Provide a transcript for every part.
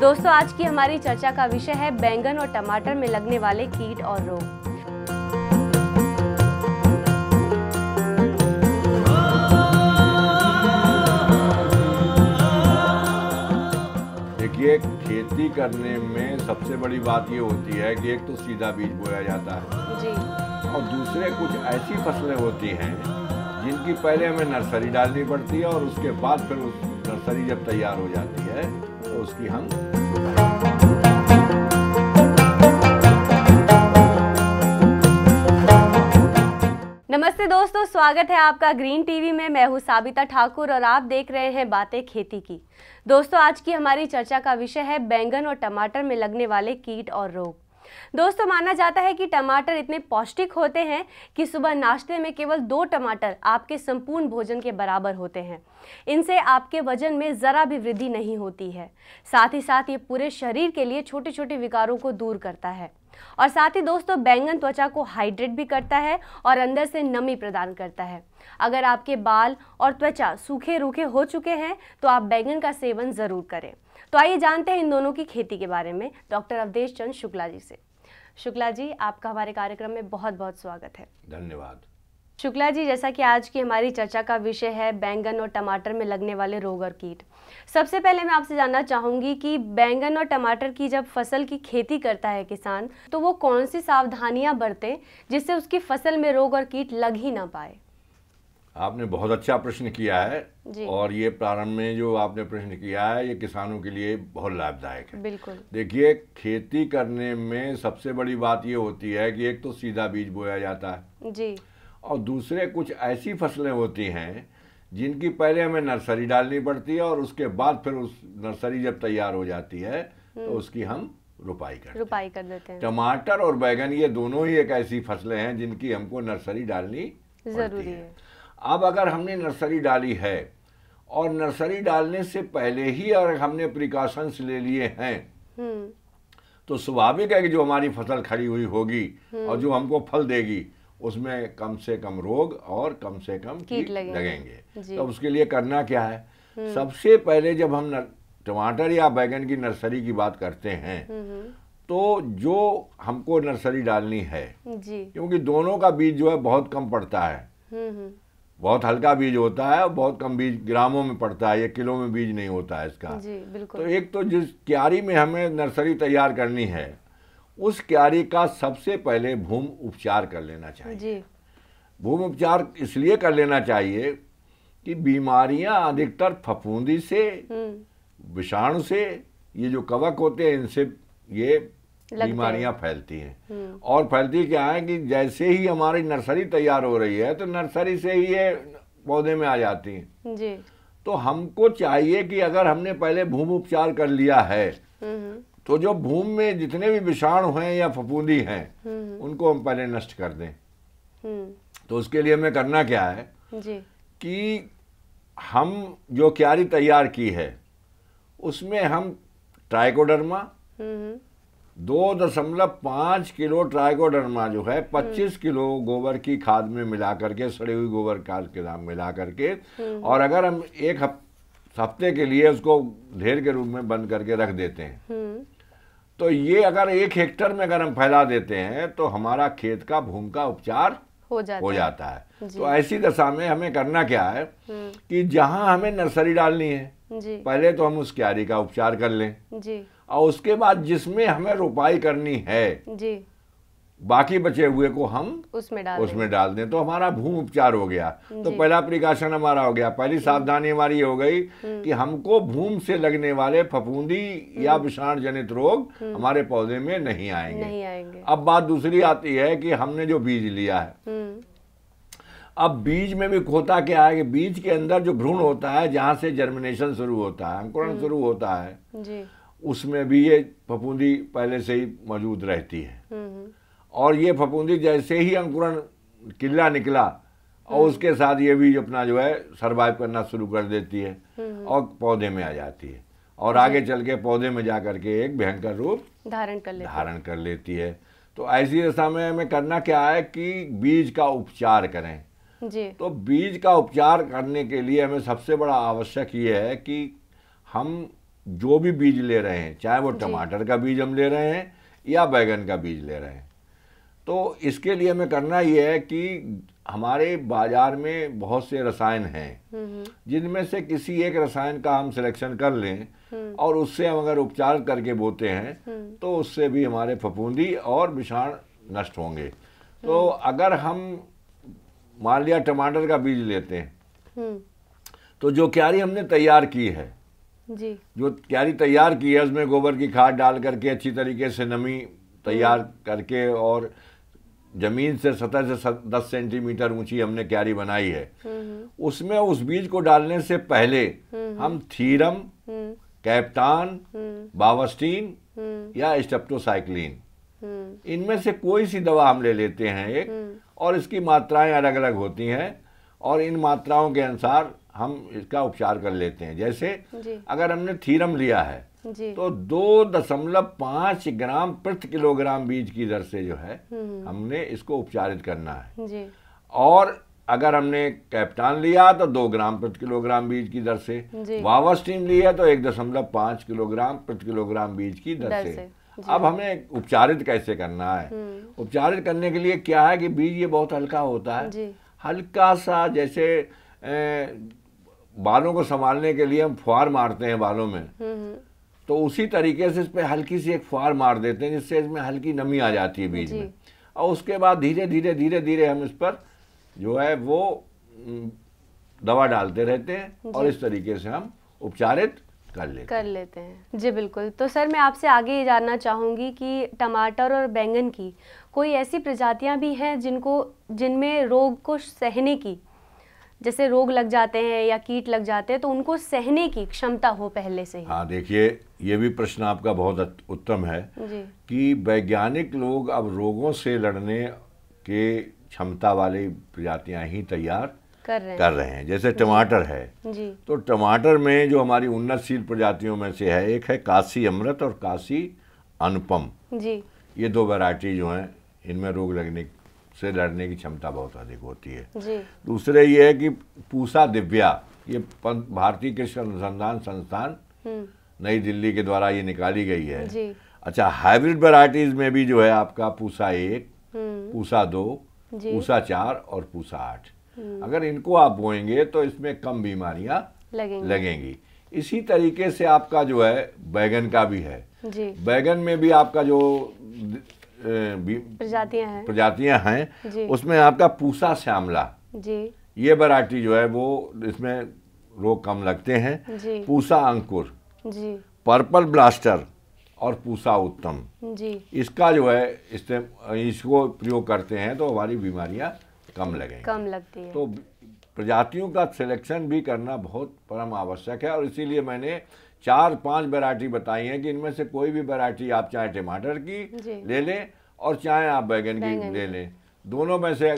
दोस्तों आज की हमारी चर्चा का विषय है बैंगन और टमाटर में लगने वाले कीट और रोग। देखिए, खेती करने में सबसे बड़ी बात ये होती है कि एक तो सीधा बीज बोया जाता है जी। और दूसरे कुछ ऐसी फसलें होती हैं जिनकी पहले हमें नर्सरी डालनी पड़ती है और उसके बाद फिर उस नर्सरी जब तैयार हो जाती है तो उसकी हम नमस्ते दोस्तों, स्वागत है आपका ग्रीन टीवी में। मैं हूँ साबिता ठाकुर और आप देख रहे हैं बातें खेती की। दोस्तों आज की हमारी चर्चा का विषय है बैंगन और टमाटर में लगने वाले कीट और रोग। दोस्तों माना जाता है कि टमाटर इतने पौष्टिक होते हैं कि सुबह नाश्ते में केवल 2 टमाटर आपके संपूर्ण भोजन के बराबर होते हैं। इनसे आपके वजन में ज़रा भी वृद्धि नहीं होती है। साथ ही साथ ये पूरे शरीर के लिए छोटे छोटे विकारों को दूर करता है। और साथ ही दोस्तों बैंगन त्वचा को हाइड्रेट भी करता है और अंदर से नमी प्रदान करता है। अगर आपके बाल और त्वचा सूखे रूखे हो चुके हैं तो आप बैंगन का सेवन ज़रूर करें। तो आइए जानते हैं इन दोनों की खेती के बारे में डॉक्टर अवधेश चंद्र शुक्ला जी से। शुक्ला जी, आपका हमारे कार्यक्रम में बहुत बहुत स्वागत है। धन्यवाद। शुक्ला जी, जैसा कि आज की हमारी चर्चा का विषय है बैंगन और टमाटर में लगने वाले रोग और कीट, सबसे पहले मैं आपसे जानना चाहूँगी कि बैंगन और टमाटर की जब फसल की खेती करता है किसान तो वो कौन सी सावधानियाँ बरते जिससे उसकी फसल में रोग और कीट लग ही ना पाए। आपने बहुत अच्छा प्रश्न किया है और ये प्रारंभ में जो आपने प्रश्न किया है ये किसानों के लिए बहुत लाभदायक है। बिल्कुल। देखिए, खेती करने में सबसे बड़ी बात ये होती है कि एक तो सीधा बीज बोया जाता है जी, और दूसरे कुछ ऐसी फसलें होती हैं जिनकी पहले हमें नर्सरी डालनी पड़ती है और उसके बाद फिर उस नर्सरी जब तैयार हो जाती है तो उसकी हम रुपाई कर देते हैं। टमाटर और बैगन ये दोनों ही एक ऐसी फसलें हैं जिनकी हमको नर्सरी डालनी जरूरी है। अब अगर हमने नर्सरी डाली है और नर्सरी डालने से पहले ही अगर हमने प्रिकॉशंस ले लिए हैं तो स्वाभाविक है कि जो हमारी फसल खड़ी हुई होगी और जो हमको फल देगी उसमें कम से कम रोग और कम से कम कीट लगेंगे। तो उसके लिए करना क्या है? सबसे पहले जब हम टमाटर या बैगन की नर्सरी की बात करते हैं तो जो हमको नर्सरी डालनी है क्योंकि दोनों का बीज जो है बहुत कम पड़ता है, बहुत हल्का बीज होता है और बहुत कम बीज ग्रामों में पड़ता है, ये किलो में बीज नहीं होता है इसका। जी, बिल्कुल। तो एक तो जिस क्यारी में हमें नर्सरी तैयार करनी है उस क्यारी का सबसे पहले भूमि उपचार कर लेना चाहिए। जी। भूमि उपचार इसलिए कर लेना चाहिए कि बीमारियां अधिकतर फफूंदी से, विषाणु से, ये जो कवक होते हैं इनसे ये बीमारियां फैलती हैं। और फैलती क्या है कि जैसे ही हमारी नर्सरी तैयार हो रही है तो नर्सरी से ही ये पौधे में आ जाती हैं। जी। तो हमको चाहिए कि अगर हमने पहले भूमि उपचार कर लिया है तो जो भूमि में जितने भी विषाणु हैं या फफूंदी हैं उनको हम पहले नष्ट कर दें। तो उसके लिए हमें करना क्या है कि हम जो क्यारी तैयार की है उसमें हम ट्राइकोडर्मा 2.5 किलो ट्राइकोडर्मा जो है 25 किलो गोबर की खाद में मिला करके, सड़ी हुई गोबर खाद के साथ मिला करके और अगर हम एक हफ्ते के लिए उसको ढेर के रूप में बंद करके रख देते हैं तो ये अगर 1 हेक्टेयर में अगर हम फैला देते हैं तो हमारा खेत का भूमि का उपचार हो जाता है। तो ऐसी दशा में हमें करना क्या है कि जहां हमें नर्सरी डालनी है पहले तो हम उस क्यारी का उपचार कर लें और उसके बाद जिसमें हमें रोपाई करनी है बाकी बचे हुए को हम उसमें डाल दें तो हमारा भूमि उपचार हो गया। तो पहला प्रिकॉशन हमारा हो गया, पहली सावधानी हमारी हो गई कि हमको भूमि से लगने वाले फफूंदी या विषाणु जनित रोग हमारे पौधे में नहीं आएंगे। अब बात दूसरी आती है कि हमने जो बीज लिया है, अब बीज में भी होता क्या है कि बीज के अंदर जो भ्रूण होता है जहां से जर्मिनेशन शुरू होता है, अंकुरण शुरू होता है, उसमें भी ये फफूंदी पहले से ही मौजूद रहती है और ये फफूंदी जैसे ही अंकुरण किल्ला निकला और उसके साथ ये भी अपना जो है सरवाइव करना शुरू कर देती है और पौधे में आ जाती है और आगे चल के पौधे में जा करके एक भयंकर रूप धारण कर लेती है। तो ऐसी दशा में हमें करना क्या है कि बीज का उपचार करें। तो बीज का उपचार करने के लिए हमें सबसे बड़ा आवश्यक ये है कि हम जो भी बीज ले रहे हैं, चाहे वो टमाटर का बीज हम ले रहे हैं या बैगन का बीज ले रहे हैं, तो इसके लिए हमें करना ये है कि हमारे बाजार में बहुत से रसायन हैं, जिनमें से किसी एक रसायन का हम सिलेक्शन कर लें और उससे हम अगर उपचार करके बोते हैं तो उससे भी हमारे फफूंदी और विषाणु नष्ट होंगे। तो अगर हम मान लिया टमाटर का बीज लेते हैं, तो जो क्यारी हमने तैयार की है, जो क्यारी तैयार की है उसमें गोबर की खाद डाल करके अच्छी तरीके से नमी तैयार करके और जमीन से सतह से 10 सेंटीमीटर ऊंची हमने क्यारी बनाई है, उसमें उस बीज को डालने से पहले हम थीरम, कैप्टान, बावस्टीन या स्टेप्टोसाइक्लिन, इनमें से कोई सी दवा हम ले लेते हैं एक, और इसकी मात्राएं अलग अलग होती हैं और इन मात्राओं के अनुसार हम इसका उपचार कर लेते हैं। जैसे अगर हमने थीरम लिया है तो 2.5 ग्राम प्रति किलोग्राम बीज की दर से जो है हमने इसको उपचारित करना है। और अगर हमने कैप्टान लिया तो 2 ग्राम प्रति किलोग्राम बीज की दर से, वावस्टीन लिया तो 1.5 किलोग्राम प्रति किलोग्राम बीज की दर से। अब हमें उपचारित कैसे करना है? उपचारित करने के लिए क्या है कि बीज ये बहुत हल्का होता है, हल्का सा, जैसे बालों को संभालने के लिए हम फुहार मारते हैं बालों में, तो उसी तरीके से इस पे हल्की सी एक फुहार मार देते हैं जिससे इसमें हल्की नमी आ जाती है बीज में, और उसके बाद धीरे धीरे हम इस पर जो है वो दवा डालते रहते हैं और इस तरीके से हम उपचारित कर लेते हैं। जी बिल्कुल। तो सर मैं आपसे आगे ये जानना चाहूँगी कि टमाटर और बैंगन की कोई ऐसी प्रजातियां भी हैं जिनमें रोग को सहने की, जैसे रोग लग जाते हैं या कीट लग जाते हैं, तो उनको सहने की क्षमता हो पहले से ही? हाँ, देखिए ये भी प्रश्न आपका बहुत उत्तम है कि वैज्ञानिक लोग अब रोगों से लड़ने के क्षमता वाली प्रजातियां ही तैयार कर रहे हैं। जैसे टमाटर है, तो टमाटर में जो हमारी उन्नतशील प्रजातियों में से है, एक है काशी अमृत और काशी अनुपम जी। ये 2 वैरायटी जो हैं इनमें रोग लगने से लड़ने की क्षमता बहुत अधिक होती है जी। दूसरे ये है कि पूसा दिव्या, ये भारतीय कृषि अनुसंधान संस्थान नई दिल्ली के द्वारा ये निकाली गई है जी। अच्छा, हाइब्रिड वैरायटीज में भी जो है आपका पूसा 1, पूसा 2, पूसा 4 और पूसा 8, अगर इनको आप बोएंगे तो इसमें कम बीमारियां लगेंगी। इसी तरीके से आपका जो है बैगन का भी है जी। बैगन में भी आपका जो प्रजातियां हैं उसमें आपका पूसा श्यामला जी, ये वैरायटी जो है वो इसमें रोग कम लगते हैं जी। पूसा अंकुर जी, पर्पल ब्लास्टर और पूसा उत्तम जी, इसका जो है इसको प्रयोग करते हैं तो हमारी बीमारियां कम लगती है। तो प्रजातियों का सिलेक्शन भी करना बहुत परम आवश्यक है, और इसीलिए मैंने 4-5 वैरायटी बताई हैं कि इनमें से कोई भी वैरायटी आप चाहे टमाटर की ले लें और चाहे आप बैगन की ले लें, दोनों में से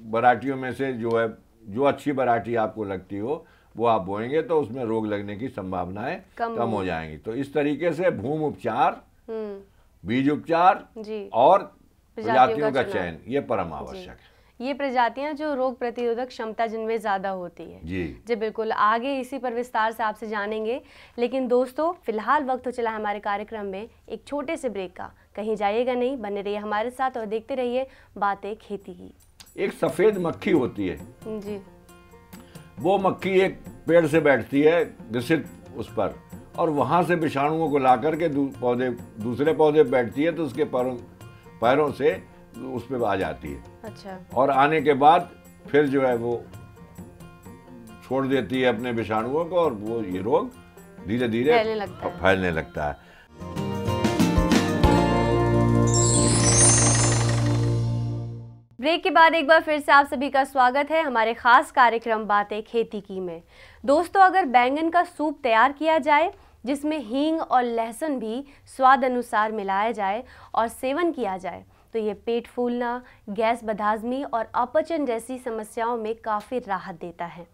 वैरायटियों में से जो है जो अच्छी वैरायटी आपको लगती हो वो आप बोएंगे तो उसमें रोग लगने की संभावनाएं कम हो जाएंगी। तो इस तरीके से भूमि उपचार, बीज उपचार और प्रजातियों का चयन ये परम आवश्यक है। ये प्रजातियां जो रोग प्रतिरोधक क्षमता जिनमें ज़्यादा होती है जी बिल्कुल। आगे इसी पर विस्तार से आपसे जानेंगे, लेकिन दोस्तों फिलहाल वक्त हो चला हमारे कार्यक्रम में एक छोटे से ब्रेक का। कहीं जाइएगा नहीं, बने रहिए हमारे साथ और देखते रहिए बातें खेती की। एक सफ़ेद मक्खी होती है जी, वो मक्खी एक पेड़ से बैठती है घिसित उस पर, और वहाँ से विषाणुओं को ला करके दूसरे पौधे बैठती है तो उसके पैरों से उस पर आ जाती है। अच्छा। और आने के बाद फिर जो है वो छोड़ देती है अपने विषाणुओं को और वो ये रोग धीरे धीरे फैलने लगता है। ब्रेक के बाद एक बार फिर से आप सभी का स्वागत है हमारे खास कार्यक्रम बातें खेती की में। दोस्तों, अगर बैंगन का सूप तैयार किया जाए जिसमें हींग और लहसुन भी स्वाद अनुसार मिलाया जाए और सेवन किया जाए तो ये पेट फूलना, गैस बदहज़मी और अपचन जैसी समस्याओं में काफ़ी राहत देता है।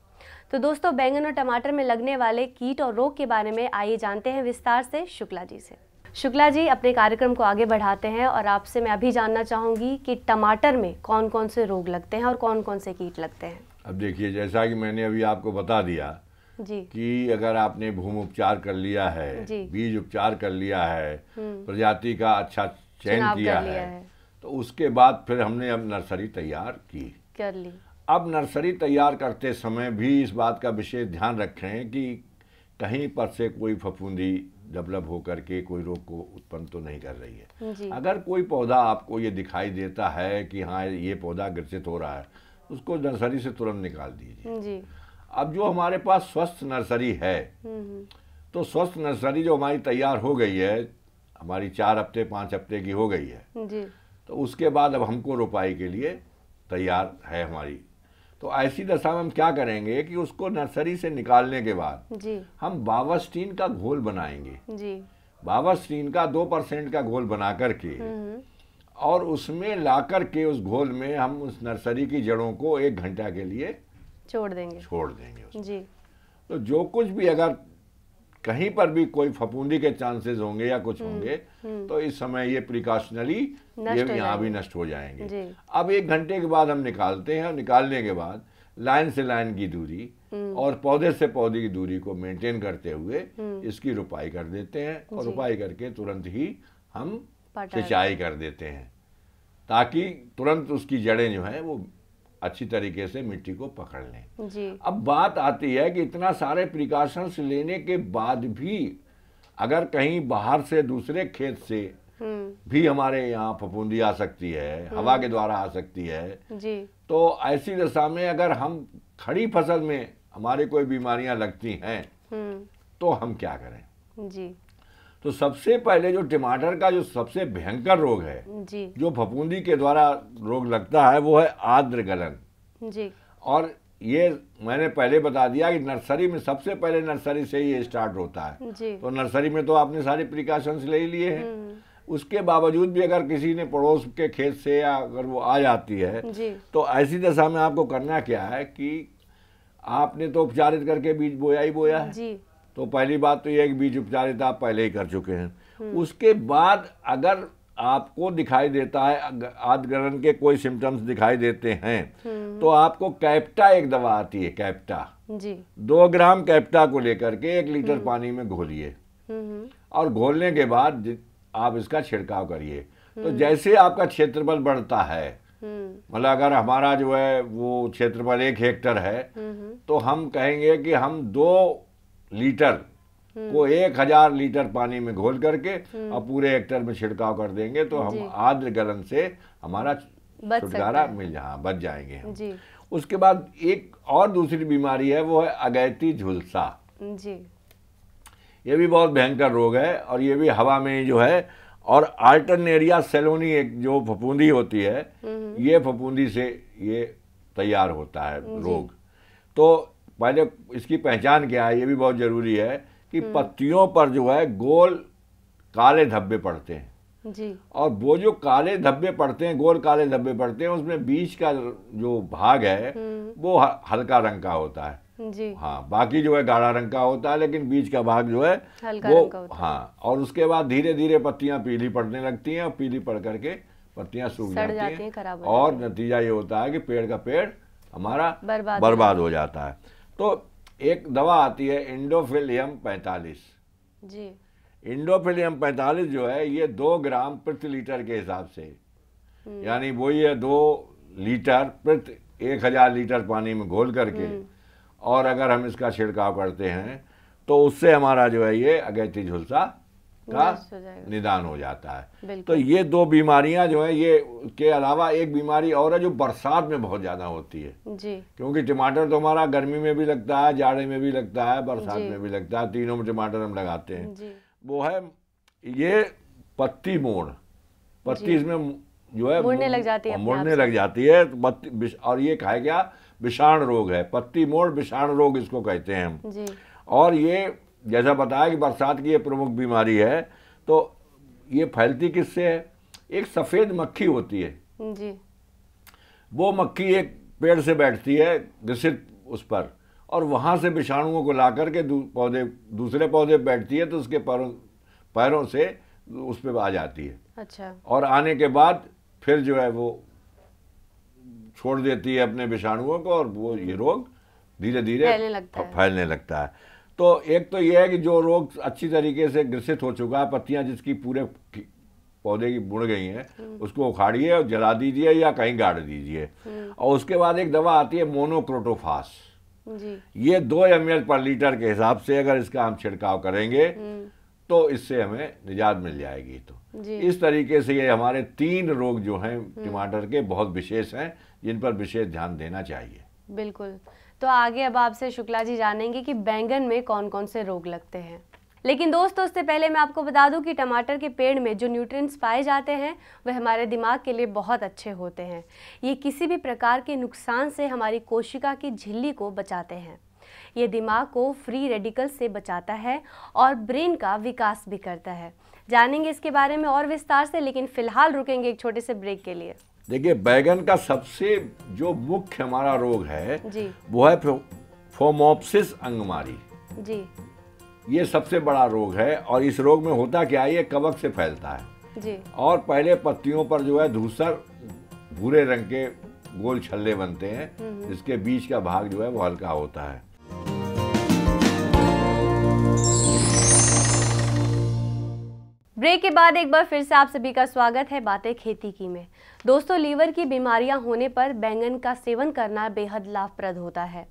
तो दोस्तों, बैंगन और टमाटर में लगने वाले कीट और रोग के बारे में आइए जानते हैं विस्तार से शुक्ला जी से। शुक्ला जी, अपने कार्यक्रम को आगे बढ़ाते हैं और आपसे मैं अभी जानना चाहूँगी कि टमाटर में कौन कौन से रोग लगते हैं और कौन कौन से कीट लगते हैं। अब देखिए, जैसा कि मैंने अभी आपको बता दिया जी। कि अगर आपने भूमि उपचार कर लिया है, जी। बीज उपचार कर लिया है, प्रजाति का अच्छा चयन चुनाव किया कर लिया है, है। तो उसके बाद फिर हमने अब नर्सरी तैयार की। कर ली। अब नर्सरी तैयार करते समय भी इस बात का विशेष ध्यान रखें कि कहीं पर से कोई फफूंदी डेवलप होकर के कोई रोग को उत्पन्न तो नहीं कर रही है। जी। अगर कोई पौधा आपको ये दिखाई देता है कि हाँ ये पौधा ग्रसित हो रहा है, उसको नर्सरी से तुरंत निकाल दीजिए। जी। अब जो हमारे पास स्वस्थ नर्सरी है, तो स्वस्थ नर्सरी जो हमारी तैयार हो गई है, हमारी 4 हफ्ते 5 हफ्ते की हो गई है, जी। तो उसके बाद अब हमको रोपाई के लिए तैयार है हमारी। तो ऐसी दशा में हम क्या करेंगे कि उसको नर्सरी से निकालने के बाद जी। हम बावस्टीन का घोल बनाएंगे। जी। बावस्टीन का 2% का घोल बना करके और उसमें ला करके उस घोल में हम उस नर्सरी की जड़ों को 1 घंटा के लिए छोड़ देंगे। उसमें। जी। तो जो कुछ भी अगर कहीं पर भी कोई फफूंदी के चांसेस होंगे या कुछ होंगे, तो इस समय ये प्रिकॉशनरी ये यहाँ भी नष्ट हो जाएंगे। अब 1 घंटे के बाद हम निकालते हैं और निकालने के बाद लाइन से लाइन की दूरी और पौधे से पौधे की दूरी को मेंटेन करते हुए इसकी रुपाई कर देते हैं और रुपाई करके तुरंत ही हम सिंचाई कर देते हैं, ताकि तुरंत उसकी जड़ें जो हैं वो अच्छी तरीके से मिट्टी को पकड़ लें। जी। अब बात आती है कि इतना सारे प्रिकॉशंस लेने के बाद भी अगर कहीं बाहर से दूसरे खेत से भी हमारे यहाँ फफूंदी आ सकती है, हवा के द्वारा आ सकती है, जी। तो ऐसी दशा में अगर हम खड़ी फसल में हमारे कोई बीमारियां लगती हैं तो हम क्या करें? जी। तो सबसे पहले जो टमाटर का जो सबसे भयंकर रोग है, जी। जो फफूंदी के द्वारा रोग लगता है, वो है आर्द्र गलन। जी। और ये मैंने पहले बता दिया कि नर्सरी में सबसे पहले नर्सरी से ही ये स्टार्ट होता है। जी। तो नर्सरी में तो आपने सारे प्रिकॉशंस ले ही लिए हैं, उसके बावजूद भी अगर किसी ने पड़ोस के खेत से या अगर वो आ जाती है, जी। तो ऐसी दशा में आपको करना क्या है कि आपने तो उपचारित करके बीज बोया ही बोया है। जी। तो पहली बात तो ये है कि बीज उपचारित आप पहले ही कर चुके हैं। उसके बाद अगर आपको दिखाई देता है आर्द्र गलन के कोई सिम्टम्स दिखाई देते हैं, तो आपको कैप्टा एक दवा आती है, कैप्टा। जी। 2 ग्राम कैप्टा को लेकर के 1 लीटर पानी में घोलिए और घोलने के बाद आप इसका छिड़काव करिए। तो जैसे आपका क्षेत्रफल बढ़ता है, मतलब अगर हमारा जो है वो क्षेत्रफल 1 हेक्टर है, तो हम कहेंगे कि हम 2 लीटर को 1000 लीटर पानी में घोल करके और पूरे हेक्टर में छिड़काव कर देंगे, तो हम आर्द्र गलन से हमारा छुटकारा बच जाएंगे हम। जी। उसके बाद एक और दूसरी बीमारी है, वो है अगैती झुलसा। जी। ये भी बहुत भयंकर रोग है और ये भी हवा में जो है, और अल्टरनेरिया सेलोनी एक जो फफूंदी होती है, ये फफूंदी से ये तैयार होता है रोग। तो पहले इसकी पहचान क्या है, ये भी बहुत जरूरी है कि पत्तियों पर जो है गोल काले धब्बे पड़ते हैं। जी। और वो जो काले धब्बे पड़ते हैं, गोल काले धब्बे पड़ते हैं, उसमें बीच का जो भाग है वो हल्का रंग का होता है। जी। हाँ, बाकी जो है गाढ़ा रंग का होता है, लेकिन बीच का भाग जो है हल्का वो रंग का होता है। हाँ, और उसके बाद धीरे धीरे पत्तियां पीली पड़ने लगती हैं और पीली पड़ करके पत्तियां सूख जाती हैं, खराब हो और नतीजा ये होता है कि पेड़ का पेड़ हमारा बर्बाद हो जाता है। तो एक दवा आती है इंडोफिलियम 45। जी। इंडोफिलियम 45 जो है ये 2 ग्राम प्रति लीटर के हिसाब से, यानी वही है 2 लीटर प्रति 1000 लीटर पानी में घोल करके, और अगर हम इसका छिड़काव करते हैं तो उससे हमारा जो है ये अगैती झुलसा का निदान हो जाता है। तो ये 2 बीमारियां जो है, ये के अलावा एक बीमारी और है जो बरसात में बहुत ज़्यादा होती है। जी। क्योंकि टमाटर तो हमारा गर्मी में भी लगता है, जाड़े में भी लगता है, बरसात में भी लगता है, तीनों में टमाटर हम लगाते हैं। जी। वो है ये पत्ती मोड़। पत्ती इसमें जो है मुड़ने लग जाती है, पत्ती, और ये कहा गया विषाणु रोग है, पत्ती मोड़ विषाणु रोग इसको कहते हैं हम। जी। और ये जैसा बताया कि बरसात की ये प्रमुख बीमारी है, तो ये फैलती किससे है? एक सफ़ेद मक्खी होती है। जी। वो मक्खी एक पेड़ से बैठती है ग्रसित उस पर, और वहाँ से विषाणुओं को ला करके दूसरे पौधे बैठती है, तो उसके पैरों से उस पर आ जाती है। अच्छा। और आने के बाद फिर जो है वो छोड़ देती है अपने विषाणुओं को, और वो ये रोग धीरे धीरे फैलने लगता है। तो एक तो ये है कि जो रोग अच्छी तरीके से ग्रसित हो चुका है, पत्तियां जिसकी पूरे पौधे की बुड़ गई हैं, उसको उखाड़िए और जला दीजिए या कहीं गाड़ दीजिए। और उसके बाद एक दवा आती है मोनोक्रोटोफास जी। ये 2 ml पर लीटर के हिसाब से अगर इसका हम छिड़काव करेंगे तो इससे हमें निजात मिल जाएगी। तो इस तरीके से ये हमारे 3 रोग जो हैं टमाटर के बहुत विशेष हैं, जिन पर विशेष ध्यान देना चाहिए। बिल्कुल। तो आगे अब आपसे शुक्ला जी जानेंगे कि बैंगन में कौन कौन से रोग लगते हैं। लेकिन दोस्तों उससे पहले मैं आपको बता दूं कि टमाटर के पेड़ में जो न्यूट्रिएंट्स पाए जाते हैं वह हमारे दिमाग के लिए बहुत अच्छे होते हैं। ये किसी भी प्रकार के नुकसान से हमारी कोशिका की झिल्ली को बचाते हैं। ये दिमाग को फ्री रेडिकल से बचाता है और ब्रेन का विकास भी करता है। जानेंगे इसके बारे में और विस्तार से, लेकिन फिलहाल रुकेंगे एक छोटे से ब्रेक के लिए। देखिए, बैगन का सबसे जो मुख्य हमारा रोग है जी, वो है फोमोप्सिस अंगमारी जी। ये सबसे बड़ा रोग है। और इस रोग में होता क्या है, ये कवक से फैलता है जी। और पहले पत्तियों पर जो है धूसर भूरे रंग के गोल छल्ले बनते हैं, जिसके बीच का भाग जो है वो हल्का होता है। ब्रेक के बाद एक बार फिर से आप सभी का स्वागत है बातें खेती की में। दोस्तों, लीवर की बीमारियां होने पर बैंगन का सेवन करना बेहद लाभप्रद होता है।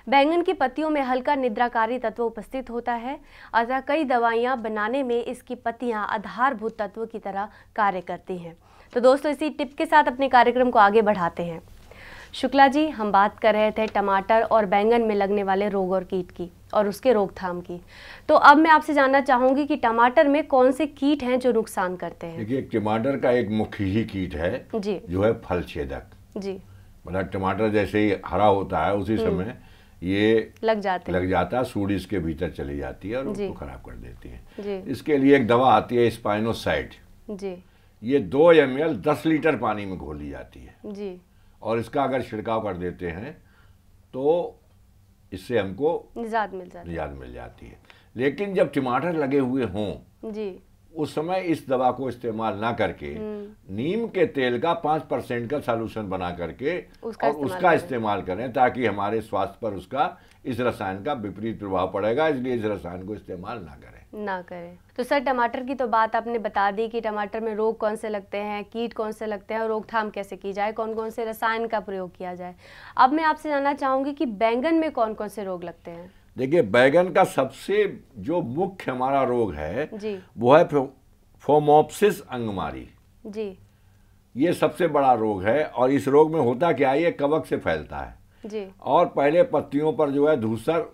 बैंगन की पत्तियों में हल्का निद्राकारी तत्व उपस्थित होता है, अतः कई दवाइयां बनाने में इसकी पत्तियां आधारभूत तत्व की तरह कार्य करती हैं। तो दोस्तों, इसी टिप के साथ अपने कार्यक्रम को आगे बढ़ाते हैं। शुक्ला जी, हम बात कर रहे थे टमाटर और बैंगन में लगने वाले रोग और कीट की और उसके रोकथाम की। तो अब मैं आपसे जानना चाहूंगी कि टमाटर में कौन से कीट हैं जो नुकसान करते हैं। देखिए, टमाटर का एक मुख्य ही कीट है जी, जो है फल छेदक जी। मतलब टमाटर जैसे ही हरा होता है उसी समय ये लग जाता है, सूड़ी इसके भीतर चली जाती है और उसको खराब कर देती है। जी, इसके लिए एक दवा आती है स्पाइनोसाइड जी, ये 2 ml 10 लीटर पानी में घोली जाती है जी। और इसका अगर छिड़काव कर देते हैं तो इससे हमको निजात मिल जाती है। लेकिन जब टमाटर लगे हुए हों जी, उस समय इस दवा को इस्तेमाल ना करके नीम के तेल का 5% का सॉल्यूशन बना करके उसका इस्तेमाल करें, ताकि हमारे स्वास्थ्य पर उसका इस रसायन का विपरीत प्रभाव पड़ेगा। इसलिए इस रसायन को इस्तेमाल ना करें। तो सर, टमाटर की तो बात आपने बता दी कि टमाटर में रोग कौन से लगते हैं, कीट कौन से लगते हैं और रोकथाम कैसे की जाए, कौन कौन से रसायन का प्रयोग किया जाए। अब मैं आपसे जानना चाहूंगी कि बैंगन में कौन कौन से रोग लगते हैं। देखिए, बैगन का सबसे जो मुख्य हमारा रोग है जी, वो है फोमोप्सिस अंगमारी जी, ये सबसे बड़ा रोग है। और इस रोग में होता क्या है, ये कवक से फैलता है जी, और पहले पत्तियों पर जो है धूसर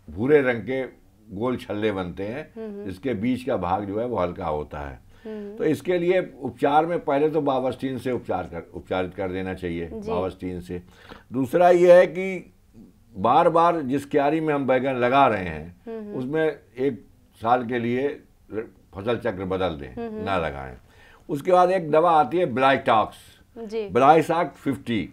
भूरे रंग के गोल छल्ले बनते हैं, जिसके बीच का भाग जो है वो हल्का होता है। तो इसके लिए उपचार में पहले तो बावस्टीन से उपचारित कर देना चाहिए, बावस्टीन से। दूसरा ये है कि बार बार जिस क्यारी में हम बैगन लगा रहे हैं उसमें 1 साल के लिए फसल चक्र बदल दें, ना लगाएं। उसके बाद एक दवा आती है ब्लाइटॉक्स, ब्लाइसाक 50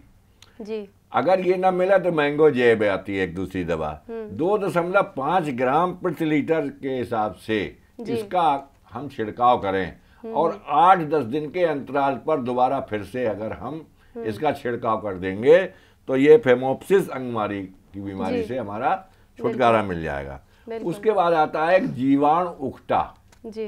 जी। अगर ये ना मिला तो मैंगो जेब आती है एक दूसरी दवा, 2.5 ग्राम प्रति लीटर के हिसाब से इसका हम छिड़काव करें और 8-10 दिन के अंतराल पर दोबारा फिर से अगर हम इसका छिड़काव कर देंगे तो ये फेमोप्सिस अंगमारी की बीमारी से हमारा छुटकारा मिल जाएगा। उसके बाद आता है एक जीवाणु उकटा जी।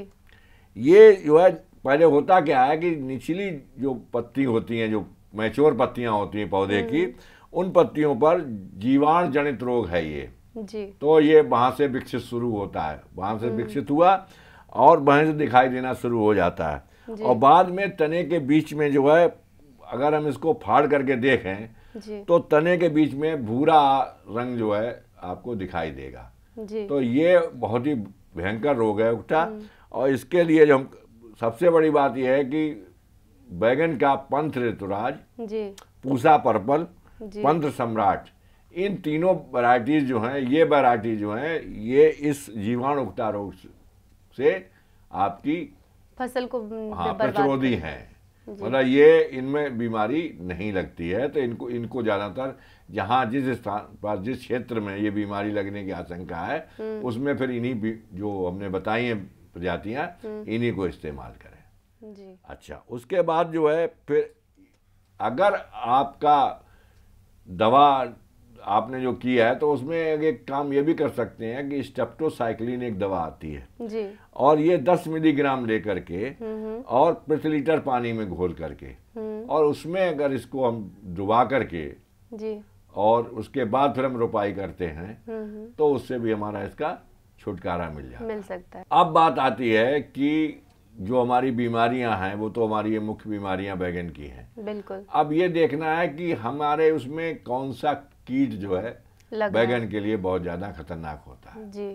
ये जो है पहले होता क्या है कि निचली जो पत्ती होती हैं, जो मैच्योर पत्तियां होती हैं पौधे की, उन पत्तियों पर जीवाणु जनित रोग है ये जी। तो ये वहां से विकसित शुरू होता है, वहां से विकसित हुआ और वहीं से दिखाई देना शुरू हो जाता है। और बाद में तने के बीच में जो है अगर हम इसको फाड़ करके देखें तो तने के बीच में भूरा रंग जो है आपको दिखाई देगा जी। तो ये बहुत ही भयंकर रोग है उकटा। और इसके लिए जो हम सबसे बड़ी बात यह है कि बैगन का पंथ ऋतुराज, पूसा पर्पल, पंथ सम्राट, इन तीनों वैरायटीज जो हैं, ये वैरायटी जो हैं ये इस जीवाणु उकटा रोग से आपकी फसल को प्रतिरोधी हैं। मतलब ये इनमें बीमारी नहीं लगती है। तो इनको ज़्यादातर जहाँ जिस स्थान पर जिस क्षेत्र में ये बीमारी लगने की आशंका है उसमें फिर इन्हीं जो हमने बताई हैं प्रजातियाँ, इन्हीं को इस्तेमाल करें जी। अच्छा, उसके बाद जो है फिर अगर आपका दवा आपने जो किया है तो उसमें एक काम ये भी कर सकते हैं कि स्टेप्टोसाइक्लिन एक दवा आती है जी, और ये 10 मिलीग्राम लेकर के और प्रति लीटर पानी में घोल करके और उसमें अगर इसको हम डुबा करके जी, और उसके बाद फिर हम रोपाई करते हैं तो उससे भी हमारा इसका छुटकारा मिल सकता है। अब बात आती है कि जो हमारी बीमारियां हैं वो तो हमारी ये मुख्य बीमारियां बैगन की हैं। बिल्कुल। अब ये देखना है कि हमारे उसमें कौन सा कीट जो है बैगन के लिए बहुत ज़्यादा खतरनाक होता है जी।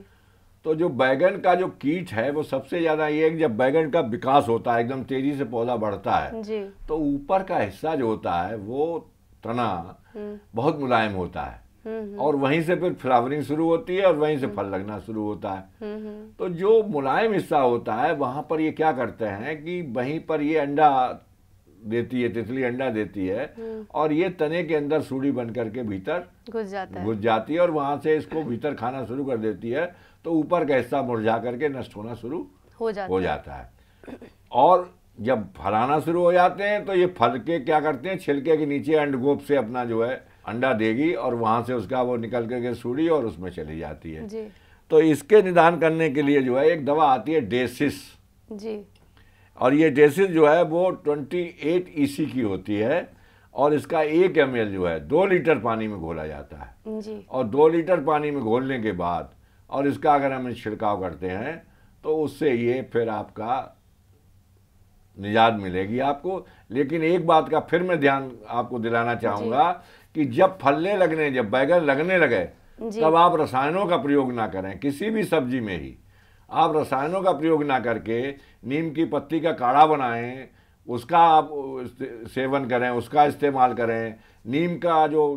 तो जो बैगन का जो कीट है वो सबसे ज़्यादा ये है कि जब बैगन का विकास होता है, एकदम तेज़ी से पौधा बढ़ता है जी। तो ऊपर का हिस्सा जो होता है वो तना बहुत मुलायम होता है और वहीं से फिर फ्लावरिंग शुरू होती है और वहीं से फल लगना शुरू होता है। तो जो मुलायम हिस्सा होता है वहां पर ये क्या करते हैं कि वहीं पर ये अंडा देती है, तितली अंडा देती है और ये तने के अंदर सूढ़ी बन करके भीतर घुस जाती है और वहां से इसको भीतर खाना शुरू कर देती है तो ऊपर का हिस्सा मुरझा करके नष्ट होना शुरू हो जाता है। और जब फलाना शुरू हो जाते हैं तो ये फल के क्या करते हैं, छिलके के नीचे अंडगोप से अपना जो है अंडा देगी और वहां से उसका वो निकल करके सूढ़ी और उसमें चली जाती है जी। तो इसके निदान करने के लिए जो है एक दवा आती है डेसिस जी। और ये डेसिस जो है वो 28 EC की होती है और इसका 1 ml जो है 2 लीटर पानी में घोला जाता है जी। और 2 लीटर पानी में घोलने के बाद और इसका अगर हम छिड़काव करते हैं तो उससे ये फिर आपका निजात मिलेगी आपको। लेकिन एक बात का फिर मैं ध्यान आपको दिलाना चाहूँगा कि जब फलने लगने, जब बैगन लगने लगे तब आप रसायनों का प्रयोग ना करें। किसी भी सब्जी में ही आप रसायनों का प्रयोग ना करके नीम की पत्ती का काढ़ा बनाएं, उसका आप सेवन करें, उसका इस्तेमाल करें। नीम का जो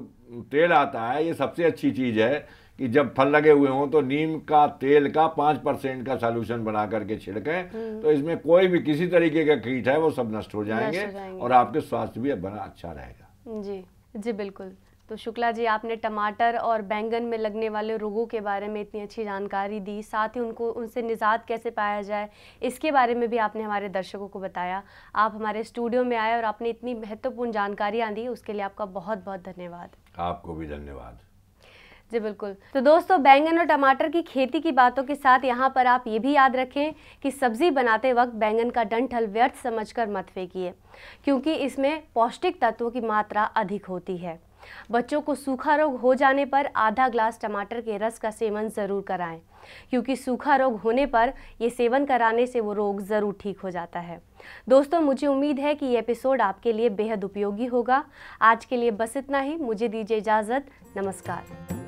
तेल आता है ये सबसे अच्छी चीज़ है कि जब फल लगे हुए हों तो नीम का तेल का 5% का सॉल्यूशन बना करके छिड़कें तो इसमें कोई भी किसी तरीके का कीट है वो सब नष्ट हो जाएंगे और आपके स्वास्थ्य भी बड़ा अच्छा रहेगा। जी जी बिल्कुल। तो शुक्ला जी, आपने टमाटर और बैंगन में लगने वाले रोगों के बारे में इतनी अच्छी जानकारी दी, साथ ही उनसे निजात कैसे पाया जाए इसके बारे में भी आपने हमारे दर्शकों को बताया। आप हमारे स्टूडियो में आए और आपने इतनी महत्वपूर्ण जानकारियाँ दी, उसके लिए आपका बहुत बहुत धन्यवाद। आपको भी धन्यवाद। जी बिल्कुल। तो दोस्तों, बैंगन और टमाटर की खेती की बातों के साथ यहाँ पर आप ये भी याद रखें कि सब्जी बनाते वक्त बैंगन का डंठल व्यर्थ समझकर मत फेंकिए, क्योंकि इसमें पौष्टिक तत्वों की मात्रा अधिक होती है। बच्चों को सूखा रोग हो जाने पर आधा ग्लास टमाटर के रस का सेवन ज़रूर कराएं, क्योंकि सूखा रोग होने पर ये सेवन कराने से वो रोग ज़रूर ठीक हो जाता है। दोस्तों, मुझे उम्मीद है कि ये एपिसोड आपके लिए बेहद उपयोगी होगा। आज के लिए बस इतना ही। मुझे दीजिए इजाज़त। नमस्कार।